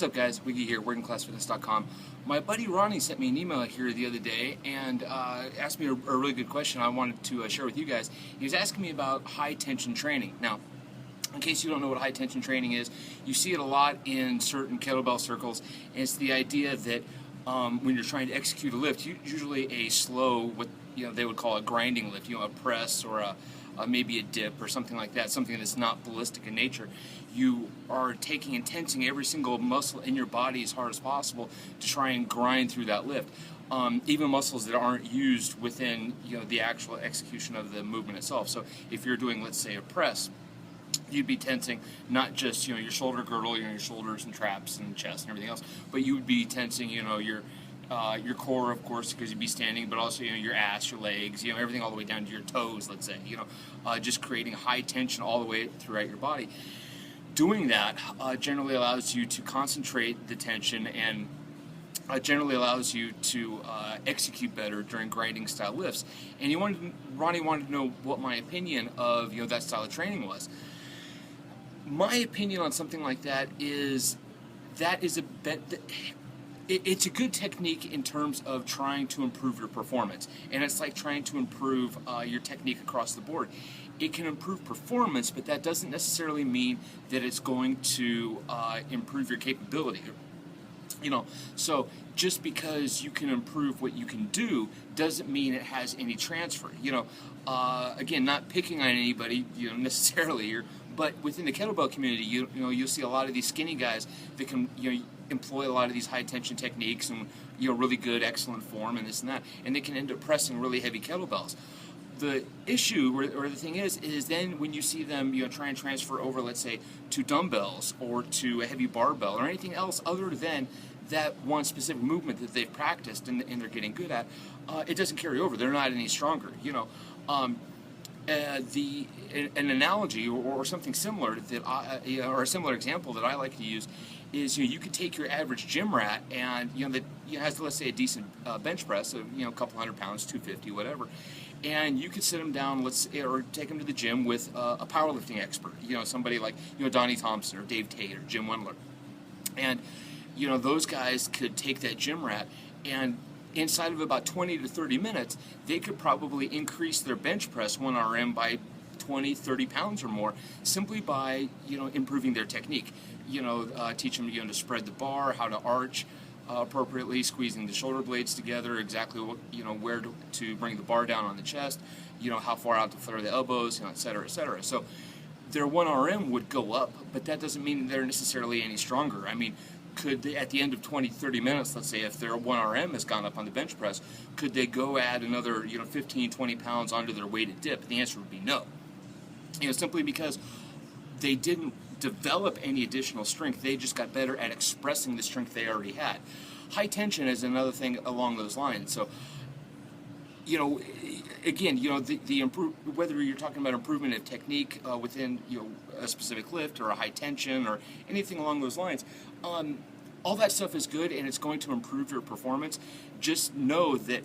What's up, guys? Wiggy here, workingclassfitness.com. My buddy Ronnie sent me an email here the other day and asked me a really good question I wanted to share with you guys. He was asking me about high tension training. Now, in case you don't know what high tension training is, you see it a lot in certain kettlebell circles, and it's the idea that when you're trying to execute a lift, usually a slow, what they would call a grinding lift, a press or maybe a dip or something like that, something that's not ballistic in nature. You are taking and tensing every single muscle in your body as hard as possible to try and grind through that lift. Even muscles that aren't used within the actual execution of the movement itself. So if you're doing, let's say, a press, you'd be tensing not just your shoulder girdle, your shoulders and traps and chest and everything else, but you would be tensing your core, of course, because you'd be standing, but also your ass, your legs, everything all the way down to your toes, let's say, just creating high tension all the way throughout your body. Doing that generally allows you to concentrate the tension and generally allows you to execute better during grinding style lifts. And Ronnie wanted to know what my opinion of that style of training was. My opinion on something like that is it's a good technique in terms of trying to improve your performance, and it's like trying to improve your technique across the board. It can improve performance, but that doesn't necessarily mean that it's going to improve your capability. So just because you can improve what you can do doesn't mean it has any transfer. Again, not picking on anybody necessarily here, but within the kettlebell community, you'll see a lot of these skinny guys that can employ a lot of these high tension techniques and really good, excellent form and this and that, and they can end up pressing really heavy kettlebells. The issue or the thing is then when you see them try and transfer over, let's say, to dumbbells or to a heavy barbell or anything else other than that one specific movement that they've practiced and they're getting good at, it doesn't carry over. They're not any stronger. An analogy or something similar that or a similar example that I like to use is you could take your average gym rat and that has, let's say, a decent bench press of a couple hundred pounds, 250, whatever, and you could sit them down, or take them to the gym with a powerlifting expert, somebody like Donnie Thompson or Dave Tate or Jim Wendler, and those guys could take that gym rat and inside of about 20 to 30 minutes, they could probably increase their bench press 1 RM by 20, 30 pounds or more simply by, improving their technique. Teach them, to spread the bar, how to arch appropriately, squeezing the shoulder blades together, exactly what, where to bring the bar down on the chest, how far out to flare the elbows, et cetera, et cetera. So their 1 RM would go up, but that doesn't mean they're necessarily any stronger. I mean, could they, at the end of 20, 30 minutes, let's say, if their 1 RM has gone up on the bench press, could they go add another 15, 20 pounds onto their weighted dip? The answer would be no. Simply because they didn't develop any additional strength. They just got better at expressing the strength they already had. High tension is another thing along those lines. So, again, whether you're talking about improvement of technique within a specific lift or a high tension or anything along those lines, all that stuff is good and it's going to improve your performance. Just know that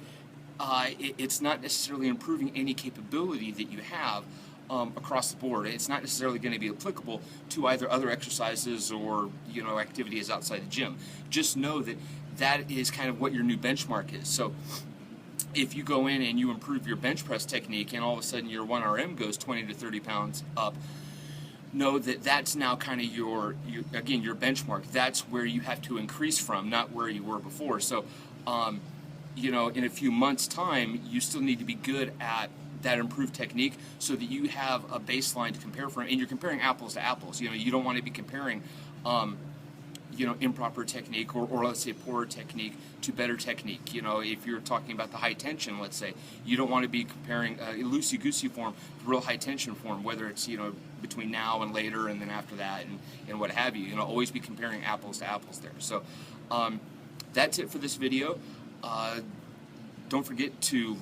it's not necessarily improving any capability that you have across the board. It's not necessarily going to be applicable to either other exercises or activities outside the gym. Just know that is kind of what your new benchmark is. So if you go in and you improve your bench press technique and all of a sudden your 1 RM goes 20 to 30 pounds up, know that that's now kind of your benchmark. That's where you have to increase from, not where you were before. So in a few months' time, you still need to be good at that improved technique so that you have a baseline to compare from, and you're comparing apples to apples. You don't want to be comparing improper technique or let's say poor technique to better technique. If you're talking about the high tension, let's say, you don't want to be comparing loosey-goosey form to real high tension form, whether it's between now and later and then after that and what have you. Always be comparing apples to apples there. So that's it for this video. Don't forget to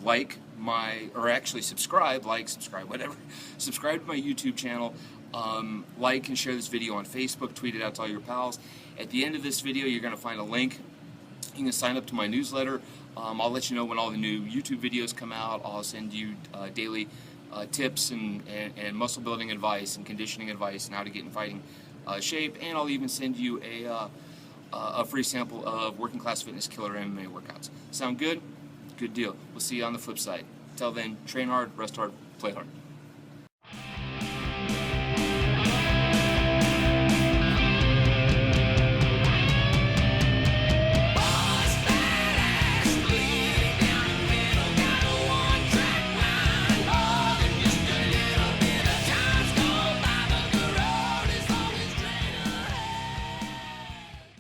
subscribe, whatever. Subscribe to my YouTube channel. Like and share this video on Facebook, tweet it out to all your pals. At the end of this video, you're going to find a link. You can sign up to my newsletter. I'll let you know when all the new YouTube videos come out. I'll send you daily tips and muscle building advice and conditioning advice and how to get in fighting shape, and I'll even send you a free sample of Working Class Fitness Killer MMA workouts. Sound good? Good deal. We'll see you on the flip side. Till then, train hard, rest hard, play hard.